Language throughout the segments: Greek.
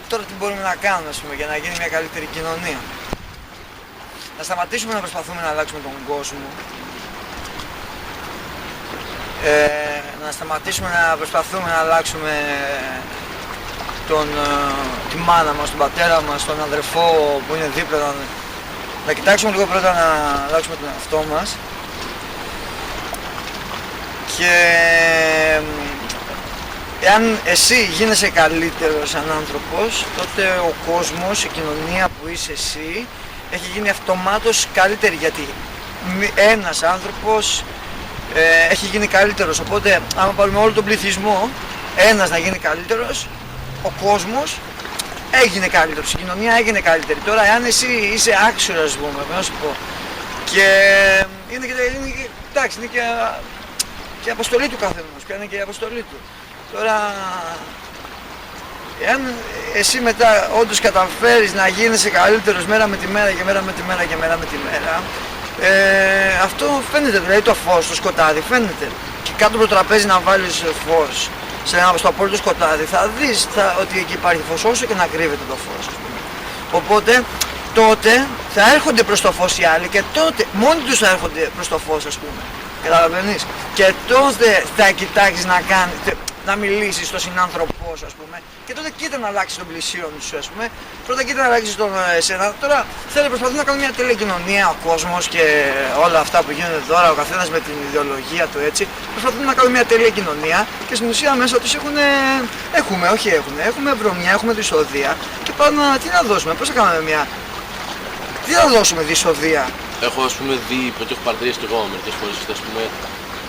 τώρα τι μπορούμε να κάνουμε, ας πούμε, για να γίνει μια καλύτερη κοινωνία. Να σταματήσουμε να προσπαθούμε να αλλάξουμε τον κόσμο. Να σταματήσουμε να προσπαθούμε να αλλάξουμε τη μάνα μας, τον πατέρα μας, τον αδερφό που είναι δίπλα. Να κοιτάξουμε λίγο πρώτα να αλλάξουμε τον εαυτό μας. Και εάν εσύ γίνεσαι καλύτερος σαν άνθρωπος, τότε ο κόσμος, η κοινωνία που είσαι εσύ, έχει γίνει αυτομάτως καλύτερη, γιατί ένας άνθρωπος έχει γίνει καλύτερος. Οπότε άμα πάρουμε όλο τον πληθυσμό, ένας να γίνει καλύτερος, ο κόσμος έγινε καλύτερος, η κοινωνία έγινε καλύτερη. Τώρα εάν εσύ είσαι άξιος, ας πούμε, να σου πω, και εντάξει, είναι και η αποστολή του καθενός, είναι και η αποστολή του. Τώρα, εάν εσύ μετά όντως καταφέρεις να γίνεσαι καλύτερος μέρα με τη μέρα και μέρα με τη μέρα και μέρα με τη μέρα, αυτό φαίνεται, δηλαδή το φως, το σκοτάδι φαίνεται. Και κάτω από το τραπέζι να βάλεις φως στο απόλυτο σκοτάδι, θα δεις ότι εκεί υπάρχει φως, όσο και να κρύβεται το φως. Οπότε τότε θα έρχονται προς το φως οι άλλοι και τότε μόνοι τους θα έρχονται προς το φως, ας πούμε. Καταλαβαίνεις? Και τότε θα κοιτάξεις να μιλήσεις στον συνάνθρωπό σου, ας πούμε, και τότε κοίτα να αλλάξεις τον πλησίον σου, ας πούμε. Πρώτα κοίτα να αλλάξεις τον εσένα. Τώρα προσπαθούν να κάνουν μια τέλεια κοινωνία, ο κόσμος και όλα αυτά που γίνονται τώρα, ο καθένας με την ιδεολογία του, έτσι. Προσπαθούν να κάνουν μια τέλεια κοινωνία και στην ουσία μέσα τους έχουμε βρωμιά, έχουμε δυσοδεία και πάνω τι να δώσουμε, πώς θα κάνουμε τι θα δώσουμε δυσοδεία. Έχω, ας πούμε, δει, ότι έχω παρατηρήσει και εγώ μερικές φορές, ας πούμε,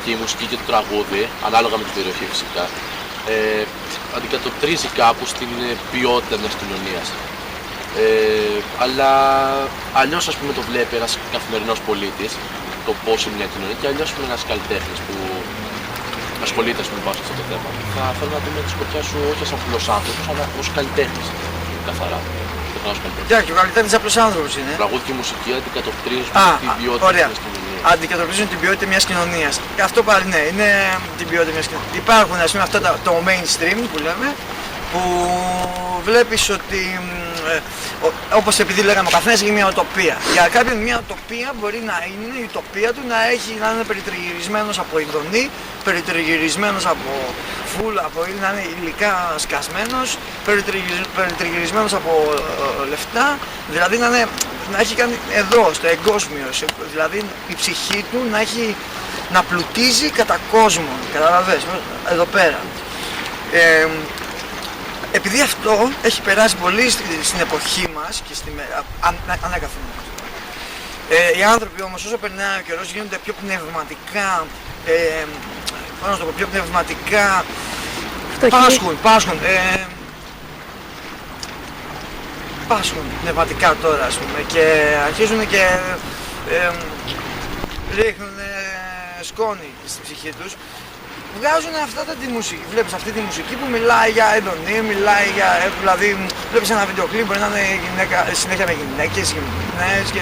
και η μουσική και το τραγούδι, ανάλογα με την περιοχή φυσικά, αντικατοπτρίζει κάπου στην ποιότητα μιας κοινωνίας. Αλλά αλλιώς, ας πούμε, το βλέπει ένας καθημερινός πολίτης, το πώς είναι μια κοινωνία, και αλλιώς είναι ένας καλλιτέχνης που ασχολείται, ας πούμε, πάνω σε αυτό το θέμα. Θα θέλω να δούμε τη σκοπιά σου όχι σαν απλός άνθρωπος, αλλά ως καλλιτέχνης, καθαρά. Και ο καλλιτέχνης απλός άνθρωπος είναι. Τραγούδι και μουσική αντικατοπτρίζουν την ποιότητα μιας κοινωνίας. Αντικατοπτρίζουν την ποιότητα μιας κοινωνίας. Και αυτό πάλι ναι, είναι την ποιότητα μιας κοινωνίας. Υπάρχουν, ας πούμε, αυτά το mainstream που λέμε, που βλέπεις ότι όπως επειδή λέγαμε, ο καθένας έχει μια ουτοπία. Για κάποιον μια ουτοπία μπορεί να είναι η ουτοπία του να είναι περιτριγυρισμένος από ειδονή, περιτριγυρισμένος από φούλα, να είναι υλικά σκασμένος, περιτριγυρισμένος από λεφτά, δηλαδή να έχει κάνει εδώ, στο εγκόσμιο, δηλαδή η ψυχή του να πλουτίζει κατά κόσμο, καταλαβαίνεις, εδώ πέρα. Επειδή αυτό έχει περάσει πολύ στην εποχή μας και ανέκαθεν. Οι άνθρωποι όμως όσο περνάει ο καιρός γίνονται πιο πνευματικά, πιο πνευματικά, πάσχουν πνευματικά τώρα, ας πούμε, και αρχίζουν και ρίχνουν σκόνη στην ψυχή τους. Βγάζουν τη μουσική, βλέπεις αυτή τη μουσική που μιλάει για εντονή, δηλαδή βλέπεις ένα βίντεο κλιπ, μπορεί να είναι συνέχεια με γυναίκες, και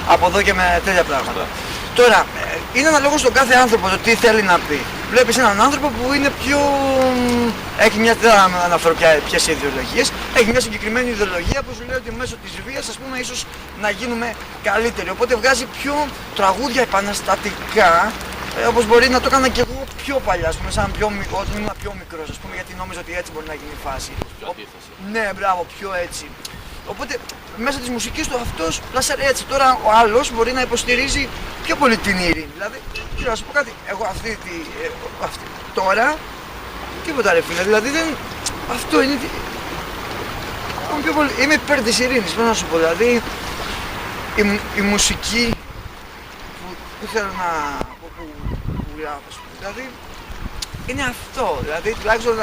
από εδώ και με τέτοια πράγματα. Τώρα, είναι αναλόγως στον κάθε άνθρωπο το τι θέλει να πει. Βλέπεις έναν άνθρωπο που είναι έχει δεν θα αναφέρω ποιες ιδεολογίες, έχει μια συγκεκριμένη ιδεολογία που σου λέει ότι μέσω της βίας, ας πούμε, ίσως να γίνουμε καλύτεροι. Οπότε βγάζει πιο τραγούδια επαναστατικά, όπως μπορεί να το έκανα και εγώ πιο παλιά, ας πούμε, όταν ήμουν πιο μικρός, ας πούμε, γιατί νόμιζα ότι έτσι μπορεί να γίνει η φάση. Ναι, μπράβο, πιο έτσι. Οπότε μέσα της μουσικής του αυτός πλάσαρε έτσι. Τώρα ο άλλος μπορεί να υποστηρίζει πιο πολύ την ειρήνη. Δηλαδή, να σου πω κάτι, εγώ αυτή τώρα, τίποτα ρε φίλε, δηλαδή αυτό είναι πιο πολύ, είμαι υπέρ της ειρήνης, πρέπει να σου πω, δηλαδή η μουσική που θέλω που γράφω, δηλαδή είναι αυτό, δηλαδή τουλάχιστον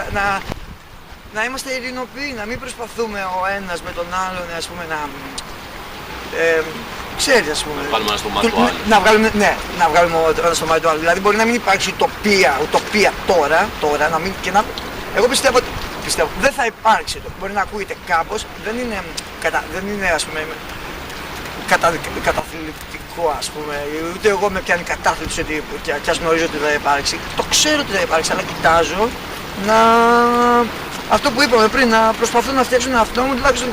να είμαστε ειρηνοποιοί, να μην προσπαθούμε ο ένας με τον άλλον, ας πούμε, ξέρεις, ας πούμε, βάλουμε ένα στο μάτι του άλλου. Να βγάλουμε ένα στο μάτι του άλλου. Δηλαδή μπορεί να μην υπάρξει ουτοπία τώρα, εγώ πιστεύω δεν θα υπάρξει. Μπορεί να ακούγεται κάπως, δεν είναι ας πούμε καταθλιπτικό, ας πούμε, ούτε εγώ με πιάνει κατάθλιψη και ας γνωρίζω ότι θα υπάρξει. Το ξέρω ότι θα υπάρξει, αλλά κοιτάζω αυτό που είπαμε πριν, να προσπαθώ να φτιάξω τον εαυτό μου τουλάχιστον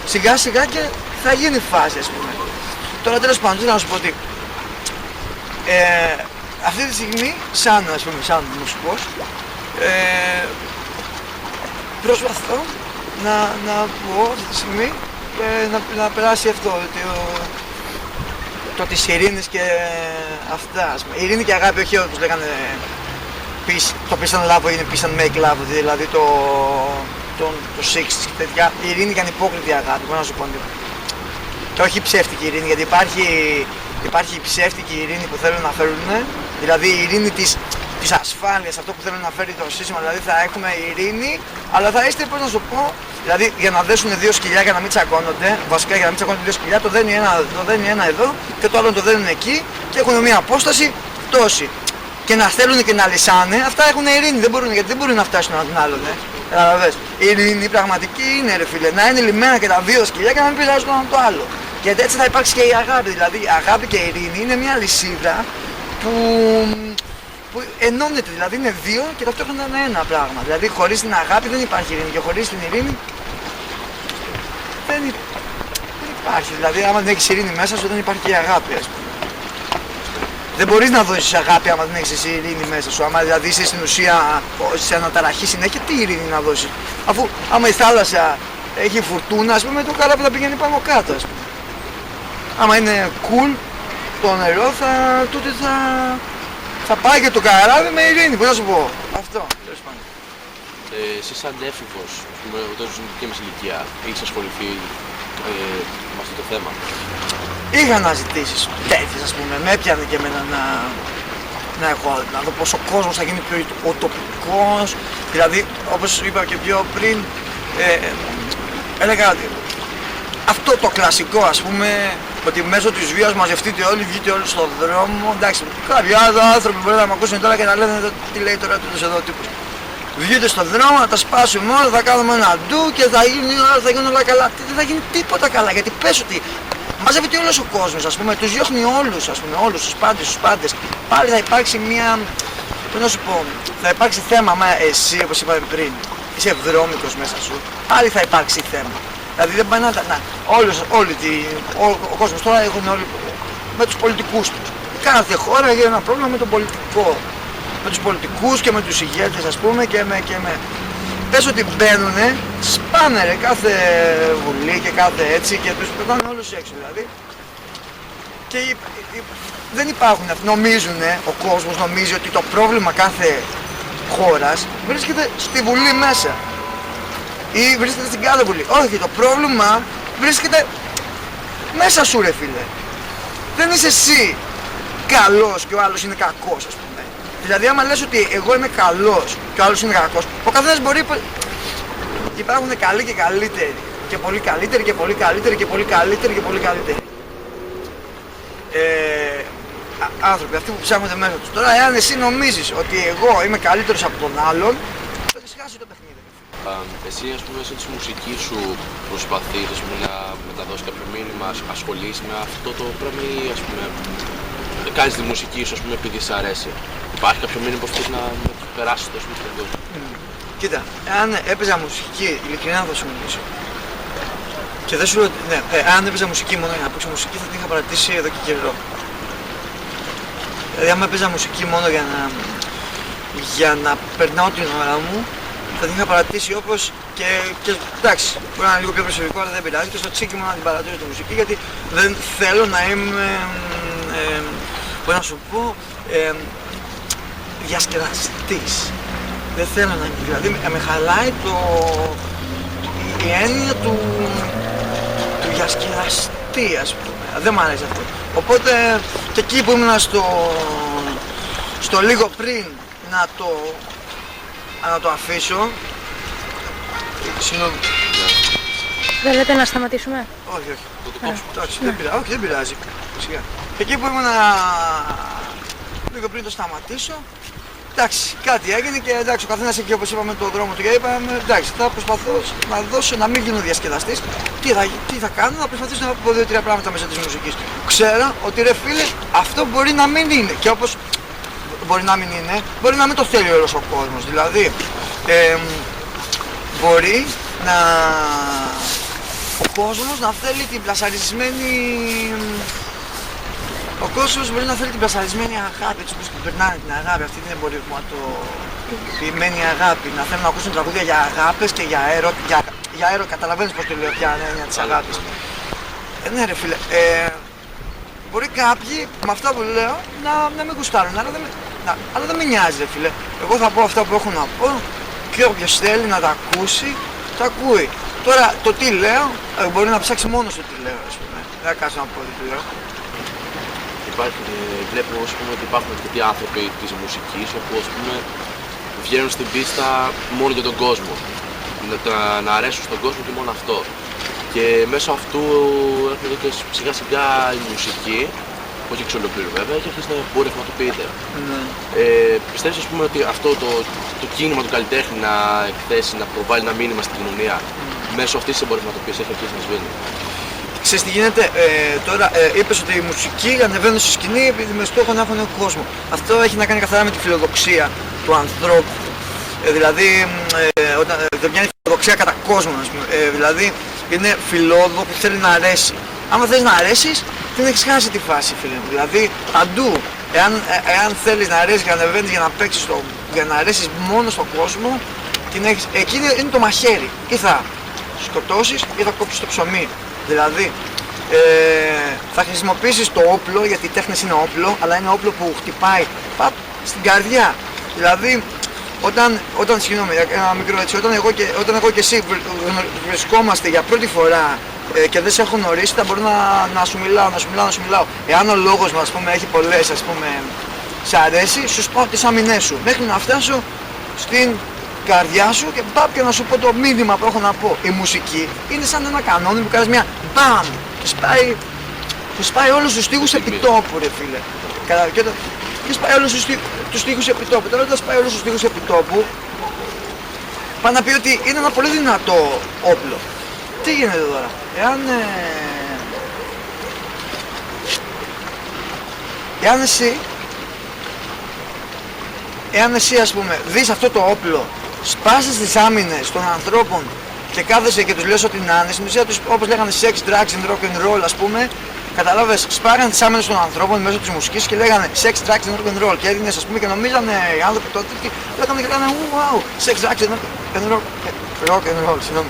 σιγά σιγά και θα γίνει φάση, ας πούμε. Τώρα τέλος πάντων, θέλω να σου πω ότι αυτή τη στιγμή, σαν μουσικός, προσπαθώ να πω αυτή τη στιγμή να περάσει αυτό, το της ειρήνης και αυτά, ας πούμε. Ειρήνη και αγάπη, όχι όπως λέγανε το peace and love είναι peace and make love, δηλαδή το 60's και τέτοια. Η ειρήνη και ανυπόκριτη αγάπη, μπορώ να σου πω. Και όχι ψεύτικη ειρήνη, γιατί υπάρχει η ψεύτικη ειρήνη που θέλουν να φέρουν, δηλαδή η ειρήνη της ασφάλειας, αυτό που θέλουν να φέρει το σύστημα, δηλαδή θα έχουμε ειρήνη, αλλά θα είστε, πώς να σου πω, δηλαδή για να δέσουν δύο σκυλιά για να μην τσακώνονται, βασικά για να μην τσακώνονται δύο σκυλιά, το δένει ένα εδώ και το άλλο το δένουν εκεί και έχουν μια απόσταση τόση. Και να θέλουν και να λυσάνε, αυτά έχουν ειρήνη, γιατί δεν μπορούν να φτάσουν έναν τον άλλον, καταλαβες. Η ειρήνη πραγματική είναι, ρε φίλε, να είναι λυμμένα και τα δύο σκυλιά και να μην πειράζουν το ένα το άλλο. Γιατί έτσι θα υπάρξει και η αγάπη, δηλαδή η αγάπη και η ειρήνη είναι μια λυσίδα που ενώνεται, δηλαδή είναι δύο και ταυτόχρονα είναι ένα πράγμα. Δηλαδή χωρίς την αγάπη δεν υπάρχει ειρήνη και χωρίς την ειρήνη δεν υπάρχει. Δηλαδή άμα δεν έχεις ειρήνη μέσα σου δεν υπάρχει και η αγάπη, ας πούμε. Δεν μπορείς να δώσεις αγάπη άμα δεν έχεις εσύ ειρήνη μέσα σου. Άμα δηλαδή είσαι στην ουσία σε αναταραχή συνέχεια, τι ειρήνη να δώσεις. Αφού άμα η θάλασσα έχει φουρτούνα, ας πούμε, το καράβι θα πηγαίνει πάνω κάτω, ας πούμε. Άμα είναι cool το νερό, τότε θα πάει και το καράβι με ειρήνη, πώς να σου πω. Αυτό, τέλος πάντων. Εσύ σαν έφηβος, όταν ζουν και με ηλικία, έχεις ασχοληθεί με αυτό το θέμα? Είχα αναζητήσεις τέτοιες, ας πούμε, με έπιανε και εμένα να δω πως ο κόσμος θα γίνει πιο ουτοπικός. Δηλαδή, όπως είπα και πιο πριν, έλεγα ότι αυτό το κλασικό, ας πούμε, ότι μέσω της βίας μαζευτείτε όλοι, βγείτε όλοι στον δρόμο. Εντάξει, κάποιοι άλλοι άνθρωποι μπορεί να με ακούσουν τώρα και να λένε τι λέει τώρα τούτος εδώ τύπος. Βγείτε στον δρόμο, να τα σπάσουμε όλα, θα κάνουμε ένα ντου και θα γίνουν όλα καλά. Δεν θα γίνει τίποτα καλά, γιατί πες ότι μαζεύεται όλος ο κόσμος, ας πούμε, τους διώχνει όλους, ας πούμε, όλους τους πάντες. Πάλι θα υπάρξει μια, πώς να σου πω, θα υπάρξει θέμα, μα εσύ, όπως είπαμε πριν, είσαι ευδρόμικος μέσα σου, πάλι θα υπάρξει θέμα. Δηλαδή δεν πάει ο κόσμος τώρα έχουν όλοι με τους πολιτικούς τους. Κάθε χώρα έχει ένα πρόβλημα με τον πολιτικό. Με τους πολιτικούς και με τους ηγέτες, ας πούμε, και με. Πες ότι μπαίνουνε, σπάνε ρε, κάθε βουλή και κάθε έτσι και τους πετάνε όλους έξω δηλαδή. Και δεν υπάρχουν, νομίζουνε, ο κόσμος νομίζει ότι το πρόβλημα κάθε χώρας βρίσκεται στη βουλή μέσα. Ή βρίσκεται στην κάθε βουλή. Όχι, το πρόβλημα βρίσκεται μέσα σου, ρε φίλε. Δεν είσαι εσύ καλός και ο άλλος είναι κακός, ας πούμε. Δηλαδή άμα λες ότι εγώ είμαι καλός και ο άλλος είναι κακός, ο καθένας μπορεί. Υπάρχουν καλοί και καλύτεροι. Και πολύ καλύτεροι και πολύ καλύτεροι και πολύ καλύτεροι και πολύ καλύτεροι. Άνθρωποι, αυτοί που ψάχνονται μέσα τους. Τώρα εάν εσύ νομίζεις ότι εγώ είμαι καλύτερος από τον άλλον, θα χάσει το παιχνίδι. Εσύ, ας πούμε, μέσω της μουσικής σου προσπαθείς, ας πούμε, να μεταδώσεις κάποιο μήνυμα, ασχολείσαι με αυτό το πράγμα ή, ας πούμε, κάνεις τη μουσική σου, ας πούμε, επειδή σ' αρέσει? Υπάρχει κάποιο μήνυμα που θέλεις να περάσεις το στον κόσμο? Κοίτα, αν έπαιζα μουσική, ειλικρινά θα σου μιλήσω. Και δεν σου λέω, ναι, αν έπαιζα μουσική μόνο για να παίξω μουσική θα την είχα παρατήσει εδώ και καιρό. Δηλαδή, αν έπαιζα μουσική μόνο για να περνάω την ώρα μου, θα την είχα παρατήσει όπως και εντάξει, μπορεί να είναι λίγο πιο προσωπικό, αλλά δεν πειράζει. Και στο τσίκι μου να την παρατήσω τη μουσική, γιατί δεν θέλω να είμαι, πώς να σου πω, διασκεδαστής. Δεν θέλω να είμαι, δηλαδή με χαλάει η έννοια του διασκεδαστή, ας πούμε. Δεν μ' αρέσει αυτό. Οπότε και εκεί που ήμουν στο λίγο πριν να το αφήσω. Συγγνώμη. Θέλετε να σταματήσουμε? Όχι. Εντάξει, δεν πειράζει. Σιγά. Και εκεί που ήμουν λίγο πριν το σταματήσω, εντάξει, κάτι έγινε και εντάξει, ο καθένας έχει, όπως είπαμε, τον δρόμο του και είπαμε, εντάξει, θα προσπαθώ να δώσω, να μην γίνω διασκεδαστής. Τι θα κάνω, θα προσπαθήσω να πω 2-3 πράγματα μέσα της μουσικής. Ξέρω ότι ρε φίλε, αυτό μπορεί να μην είναι. Και όπως μπορεί να μην είναι, μπορεί να μην το θέλει όλος ο κόσμος. Δηλαδή, μπορεί να... ο κόσμος να θέλει την πλασαρισμένη... Ο κόσμος μπορεί να θέλει την πλασαρισμένη αγάπη, έτσι όπως την περνάνε την αγάπη, αυτή την εμπορευματοποιημένη αγάπη. Να θέλουν να ακούσουν τραγούδια για αγάπες και για έρωτα, καταλαβαίνεις πώς το λέω, για έννοια της αγάπης. Ναι ρε φίλε, μπορεί κάποιοι με αυτά που λέω να μην γουστάρουν, αλλά δεν με νοιάζει ρε φίλε. Εγώ θα πω αυτά που έχω να πω και όποιος θέλει να τα ακούσει, τα ακούει. Τώρα το τι λέω, μπορεί να ψάξει μόνο στο τι λέω, ας πούμε. Δεν θα κάτσω να πω τι λέω. Βλέπω ας πούμε, ότι υπάρχουν αρκετοί άνθρωποι της μουσικής όπου ας πούμε, βγαίνουν στην πίστα μόνο για τον κόσμο. Να αρέσουν στον κόσμο και μόνο αυτό. Και μέσω αυτού έρχονται και σιγά σιγά η μουσική, όχι εξ ολοκλήρου βέβαια, και αρχίζει να εμπορευματοποιείται. Πιστεύεις ας πούμε, ότι αυτό το κίνημα του καλλιτέχνη να εκθέσει, να προβάλλει ένα μήνυμα στην κοινωνία μέσω αυτής της εμπορευματοποίησης έχει αρχίσει να σβήνει? Ξέρεις τι γίνεται, τώρα είπες ότι η μουσική ανεβαίνουν στη σκηνή επειδή με στόχο να έχουν κόσμο. Αυτό έχει να κάνει καθαρά με τη φιλοδοξία του ανθρώπου. Δηλαδή, όταν δεν βγαίνει φιλοδοξία κατά κόσμο, ας πούμε. Δηλαδή, είναι φιλόδοξο που θέλει να αρέσει. Άμα θέλεις να αρέσεις, δεν έχεις χάσει τη φάση, φίλε μου. Δηλαδή, παντού, εάν θέλεις να αρέσεις και να ανεβαίνεις για να παίξεις, για να αρέσεις μόνο στον κόσμο, την έχεις. Εκεί είναι το μαχαίρι. Ή θα σκοτώσεις ή θα κόψεις το ψωμί. Δηλαδή, θα χρησιμοποιήσεις το όπλο, γιατί οι τέχνες είναι όπλο, αλλά είναι όπλο που χτυπάει στην καρδιά. Δηλαδή, συγγνώμη, ένα μικρό έτσι, όταν εγώ και εσύ βρισκόμαστε για πρώτη φορά και δεν σε έχω γνωρίσει, θα μπορώ να σου μιλάω. Εάν ο λόγος μου, ας πούμε, έχει πολλές, ας πούμε, σ' αρέσει, σου σπάω τις αμυνές σου, μέχρι να φτάσω στην καρδιά σου και να σου πω το μήνυμα που έχω να πω. Η μουσική είναι σαν ένα κανόνι που κάνεις μια μπαμ και σπάει όλους τους στίχους επί τόπου, ρε φίλε. Και σπάει όλους τους στίχους επί τόπου. Τώρα όταν σπάει όλους τους στίχους επί τόπου, πάει να πει ότι είναι ένα πολύ δυνατό όπλο. Τι γίνεται τώρα? Εάν εσύ ας πούμε δεις αυτό το όπλο, σπάσεις τις άμυνες των ανθρώπων και κάθεσαι και τους λες ότι να είναι, στην ουσία τους, όπως λέγανε sex, drugs and rock and roll, ας πούμε, καταλάβες, σπάγανε τις άμυνες των ανθρώπων μέσω της μουσικής και λέγανε sex, drugs and rock and roll και έδινες, ας πούμε, και νομίζανε οι άνθρωποι τότε ότι λέγανε και λέγανε wow, sex, drugs and rock and roll, συγγνώμη.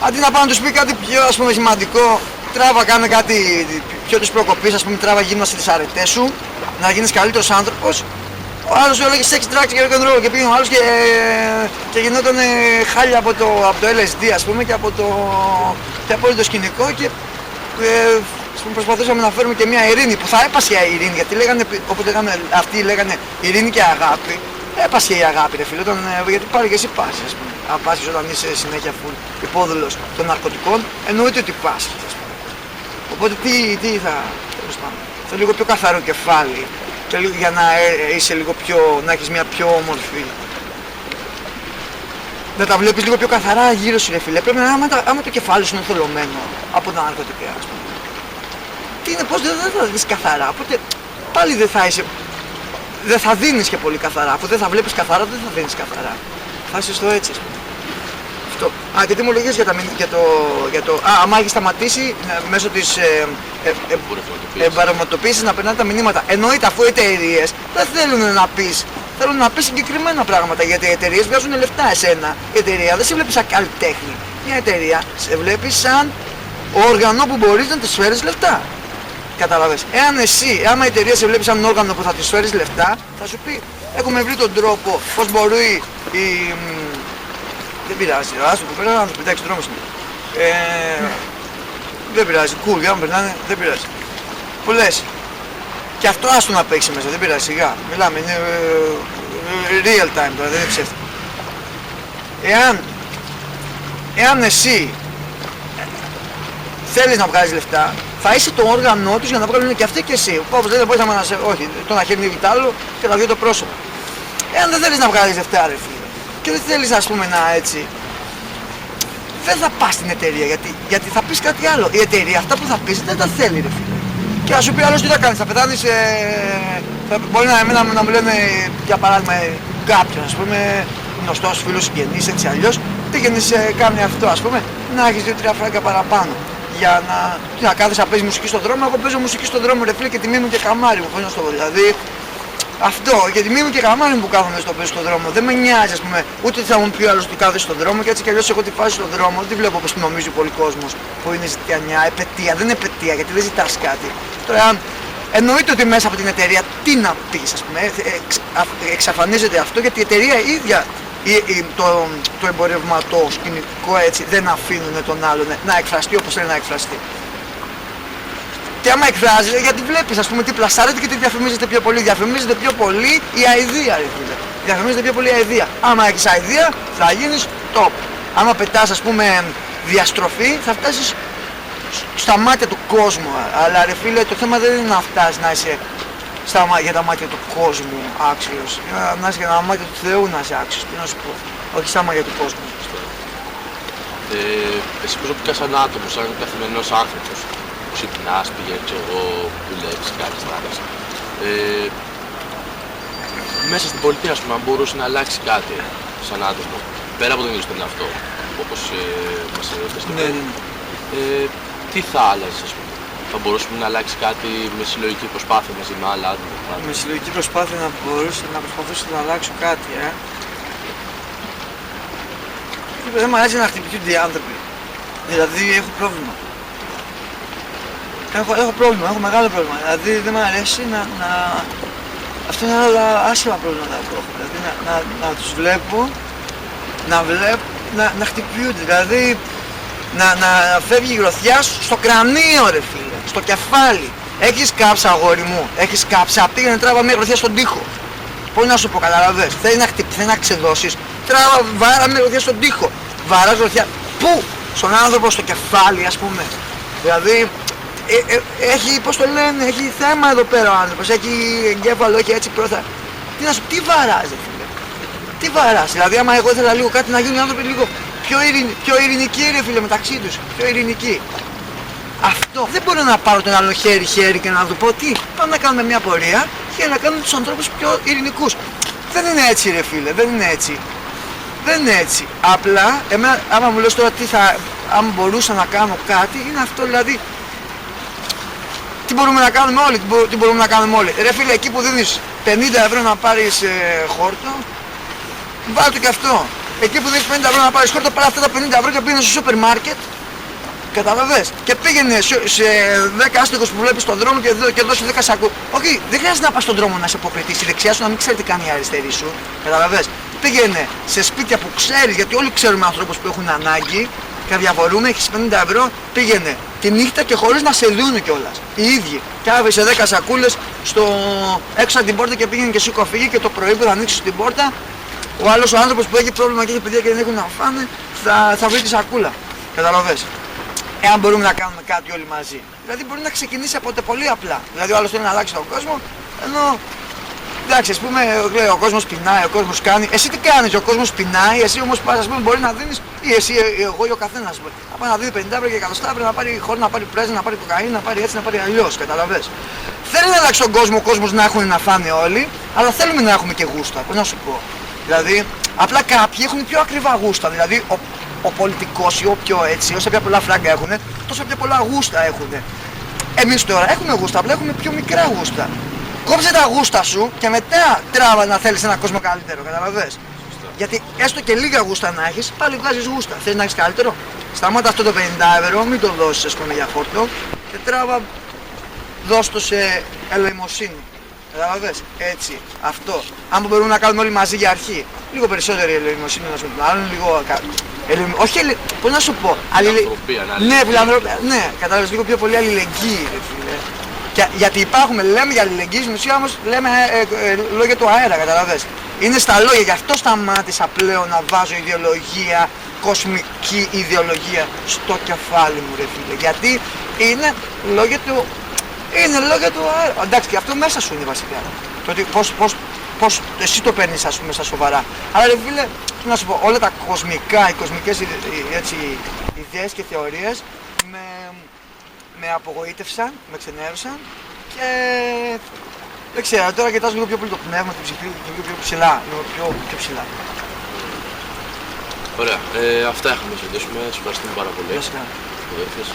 Αντί να πάνε να τους πει κάτι πιο, ας πούμε, σημαντικό, τράβα, κάνε κάτι πιο τους προκοπής, ας πούμε, τράβα, γύμνασε τις αρετές σου, να γίνεις καλύτερος άνθρωπος. Ο άλλος σου έλεγε sex, drugs και rock and roll και πήγαινε ο άλλος και γινόταν χάλια από το LSD, ας πούμε, και από το σκηνικό και προσπαθούσαμε να φέρουμε και μια ειρήνη που θα έπασχε η ειρήνη, γιατί λέγανε, όποτε αυτοί λέγανε ειρήνη και αγάπη, έπασχε η αγάπη ρε φίλε, γιατί πάλι και εσύ πάσχεις, ας πούμε. Αν πάσχεις όταν είσαι συνέχεια full υπόδουλος των ναρκωτικών, εννοείται ότι πάσχεις, ας πούμε. Οπότε τι θα, τέλος πάντων, θέλω λίγο πιο καθαρό κεφάλι, για να είσαι λίγο πιο, να έχεις μια πιο όμορφη, να τα βλέπεις λίγο πιο καθαρά γύρω σου ρε φίλε. Πρέπει να άμα το κεφάλι σου είναι θολωμένο από τα ναρκωτικά, ας πούμε. Τι είναι, πώς δεν θα δεις καθαρά, οπότε πάλι δεν θα δίνεις και πολύ καθαρά, αφού δεν θα βλέπεις καθαρά δεν θα δίνεις καθαρά. Θα είσαι στο έτσι, ας πούμε. Αυτό. Και τι μου λέγες για το άμα έχει σταματήσει μέσω της εμπορευματοποίησης να περνάνε τα μηνύματα. Εννοείται, αφού οι εταιρείες δεν θέλουν να πεις, θέλουν να πεις συγκεκριμένα πράγματα, γιατί οι εταιρείες βγάζουν λεφτά εσένα. Η εταιρεία δεν σε βλέπει σαν καλλιτέχνη. Μια εταιρεία σε βλέπει σαν όργανο που μπορείς να της φέρεις λεφτά. Καταλαβες. Άμα η εταιρεία σε βλέπει σαν όργανο που θα της φέρεις λεφτά, θα σου πει έχουμε βρει τον τρόπο πώς μπορεί δεν πειράζει, άστο που περνάνε, εντάξει, δρόμος είναι. Δεν πειράζει, cool, για να περνάνε, δεν πειράζει. Που λες, και αυτό άστο να παίξει μέσα, δεν πειράζει, σιγά. Μιλάμε, είναι real time τώρα, δεν είναι ψεύτικο. Εάν εσύ θέλεις να βγάλεις λεφτά, θα είσαι το όργανό τους για να βγάλουν και αυτοί και εσύ. Όπως δεν μπορείς να όχι, το να χέρνει βιτάλο και τα δύο το πρόσωπο. Εάν δεν θέλεις να βγάλεις λεφτά, ρε φίλε, και δεν θέλεις, ας πούμε, να έτσι, δεν θα πας στην εταιρεία, γιατί θα πεις κάτι άλλο. Η εταιρεία αυτά που θα πεις δεν τα θέλει, ρε φίλε. Και θα σου πει άλλος τι θα κάνεις, θα πεθάνεις, μπορεί να μου λένε, για παράδειγμα, κάποιον, ας πούμε, γνωστός φίλος, συγγενής, έτσι αλλιώς, τι πήγαινε σε κάμια αυτό, ας πούμε, να έχεις 2-3 φράγκα παραπάνω. Για να κάθεσαι να παίζεις μουσική στον δρόμο. Εγώ παίζω μουσική στον δρόμο, ρε φίλε, και τιμή μου και καμάρι μου. Πώς να στο πω, δηλαδή. Αυτό, για τιμή μου και καμάρι μου που κάθομαι στο παίζω στον δρόμο. Δεν με νοιάζει, ας πούμε, ούτε θα μου πει ο άλλος ότι κάθεσαι στον δρόμο. Και έτσι κι αλλιώς έχω τη φάση στον δρόμο. Δεν βλέπω όπως νομίζει πολύ κόσμος που είναι ζητιανιά, επαιτία. Δεν είναι επαιτία γιατί δεν ζητάς κάτι. Τώρα, εννοείται ότι μέσα από την εταιρεία τι να πεις, ας πούμε, εξαφανίζεται αυτό γιατί η εταιρεία ίδια. Το εμπορευματοσκηνικό έτσι δεν αφήνουν τον άλλον να εκφραστεί όπως θέλει να εκφραστεί. Και άμα εκφράζεται, γιατί βλέπεις ας πούμε τι πλασάρεται και τι διαφημίζεται πιο πολύ. Διαφημίζεται πιο πολύ η αηδία, ρε φίλε. Διαφημίζεται πιο πολύ η αηδία. Άμα έχεις αηδία θα γίνεις top. Άμα πετάς ας πούμε διαστροφή θα φτάσεις στα μάτια του κόσμου. Αλλά ρε φίλε το θέμα δεν είναι να φτάσεις να είσαι για τα μάτια του κόσμου άξιος. Να είσαι για τα μάτια του Θεού να είσαι άξιος. Τι να σου πω. Όχι στα μάτια του κόσμου. Εσύ προσωπικά σαν άτομο, σαν καθημερινός άνθρωπος, ξυπνάς, πηγαίνεις, ξέρω εγώ, δουλεύεις, κάνεις τράπεζα. Μέσα στην πολιτεία, ας πούμε, αν μπορούσε να αλλάξει κάτι σαν άτομο, πέρα από τον ίδιο τον εαυτό, όπως μας είπες και πριν, τι θα άλλαζες, ας πούμε. Θα μπορούσαμε να αλλάξει κάτι με συλλογική προσπάθεια μαζί με άλλα άτομα. Με συλλογική προσπάθεια να προσπαθήσω να αλλάξω κάτι, Δεν μου αρέσει να χτυπηθούνται οι άνθρωποι. Δηλαδή έχω πρόβλημα. Έχω πρόβλημα, έχω μεγάλο πρόβλημα. Δηλαδή δεν μου αρέσει αυτό είναι όλα άσχημα προβλήματα που έχω. Δηλαδή να τους βλέπω, να χτυπιούνται. Δηλαδή να φεύγει η γροθιά στο κρανίο, ρε φίλε, στο κεφάλι. Έχεις κάψα, αγόρι μου, έχεις κάψα, πήγαινε τράβα μια γροθιά στον τοίχο. Πώς να σου πω, καταλαβες, θέλει να ξεδώσεις, τράβα, βάρα μια γροθιά στον τοίχο. Βαράς γροθιά, πού, στον άνθρωπο, στο κεφάλι, ας πούμε. Δηλαδή, έχει, πώς το λένε, έχει θέμα εδώ πέρα ο άνθρωπος, έχει εγκέφαλο, έχει έτσι πρόθα. Τι βαράς, ρε φίλε, τι βαράς, δηλαδή άμα εγώ ήθελα λίγο κάτι να γίνουν οι άνθρωποι λίγο πιο ειρηνικοί, ρε φίλε, μεταξύ τους, πιο ειρηνικοί. Αυτό δεν μπορώ να πάρω τον άλλο χέρι-χέρι και να του πω τι, πάμε να κάνουμε μια πορεία για να κάνουμε τους ανθρώπους πιο ειρηνικούς. Δεν είναι έτσι, ρε φίλε, δεν είναι έτσι. Δεν είναι έτσι. Απλά, άμα μου λες τώρα αν μπορούσα να κάνω κάτι, είναι αυτό δηλαδή. Τι μπορούμε να κάνουμε όλοι, τι μπορούμε να κάνουμε όλοι. Ρε φίλε, εκεί που δίνεις 50 ευρώ να πάρεις χόρτο, βάλτε και αυτό. Εκεί που δίνεις 50 ευρώ να πάρεις χόρτο, πάρε αυτά τα 50 ευρώ και πήγαινε στο σούπερ μάρκετ. Καταλαβες. Και πήγαινε σε 10 άστεγους που βλέπεις στον δρόμο και δώσει 10 σακού. Όχι, δεν χρειάζεται να πας στον δρόμο να σε αποκριτείς. Η δεξιά σου να μην ξέρει τι κάνει η αριστερή σου. Καταλαβες. Πήγαινε σε σπίτια που ξέρεις, γιατί όλοι ξέρουμε ανθρώπους που έχουν ανάγκη και αδιαφορούμε, έχεις 50 ευρώ, πήγαινε τη νύχτα και χωρίς να σε δούνε κιόλας. Οι ίδιοι. Και άβεσαι 10 σακούλες έξω από την πόρτα και πήγαινε και σήκω φύγει και το πρωί που θα ανοίξεις την πόρτα, ο άλλος ο άνθρωπος που έχει πρόβλημα και έχει παιδιά και δεν έχουν να φάνε, θα βρει τη σακούλα. Καταλαβες. Εάν μπορούμε να κάνουμε κάτι όλοι μαζί. Δηλαδή μπορεί να ξεκινήσει από το πολύ απλά. Δηλαδή ο άλλος θέλει να αλλάξει τον κόσμο, ενώ εντάξει, ας πούμε, λέει, ο κόσμος πεινάει, ο κόσμος κάνει. Εσύ τι κάνεις, ο κόσμος πεινάει, εσύ όμως πας, ας πούμε, μπορεί να δίνεις, ή εσύ, εγώ ή ο καθένας. Να πάει να δίνει 50 ευρώ και 100 ευρώ, να πάρει χώρο, να πάρει πρέζα, να πάρει κοκαίνη, να πάρει έτσι, να πάρει αλλιώς. Καταλαβες. Θέλει να αλλάξει τον κόσμο, ο κόσμος να έχουν να φάνε όλοι, αλλά θέλουμε να έχουμε και γούστα. Πώς να σου πω. Δηλαδή, απλά κάποιοι έχουν πιο ακριβά γούστα. Δηλαδή, ο πολιτικός ή ο πιο έτσι, όσο πιο πολλά φράγκα έχουν, τόσο πιο πολλά γούστα έχουν. Εμείς τώρα έχουμε γούστα, απλά έχουμε πιο μικρά γούστα. Κόψε τα γούστα σου και μετά τράβα να θέλεις έναν κόσμο καλύτερο, καταλαβες. Γιατί έστω και λίγα γούστα να έχεις, πάλι βγάζεις γούστα. Θέλεις να έχεις καλύτερο. Σταμάτα αυτό το 50 ευρώ, μην το δώσεις ας πούμε για χόρτο και τράβα, δώσ' το σε ελεημοσύνη. Καταλαβες, έτσι, αυτό. Αν μπορούμε να κάνουμε όλοι μαζί για αρχή, λίγο περισσότερη ελεημοσύνη ένας με τον άλλον, λίγο. Όχι, πώς να σου πω. Ναι, φιλανθρωπία, ναι, καταλαβες, λίγο πιο πολύ αλληλεγγύη, ρε φίλε. Γιατί λέμε για αλληλεγγύη, στην ουσία όμως λέμε λόγια του αέρα, καταλαβες. Είναι στα λόγια, γι' αυτό σταμάτησα πλέον να βάζω ιδεολογία, κοσμική ιδεολογία στο κεφάλι μου, ρε φίλε. Γιατί είναι λόγια του αέρα. Εντάξει, και αυτό μέσα σου είναι βασικά. Το ότι πώς εσύ το παίρνεις ας πούμε στα σοβαρά. Αλλά ρε φίλε, τι να σου πω, όλα τα κοσμικά, οι κοσμικές έτσι, ιδέες και θεωρίες με απογοήτευσαν, με ξενέρωσαν και δεν ξέρω, τώρα κοιτάζω λίγο πιο πολύ το πνεύμα, την ψυχή, λίγο πιο ψηλά, λίγο πιο ψηλά. Ωραία. Αυτά είχαμε να συζητήσουμε. Σας ευχαριστούμε πάρα πολύ. Γεια σας. Που ήρθες.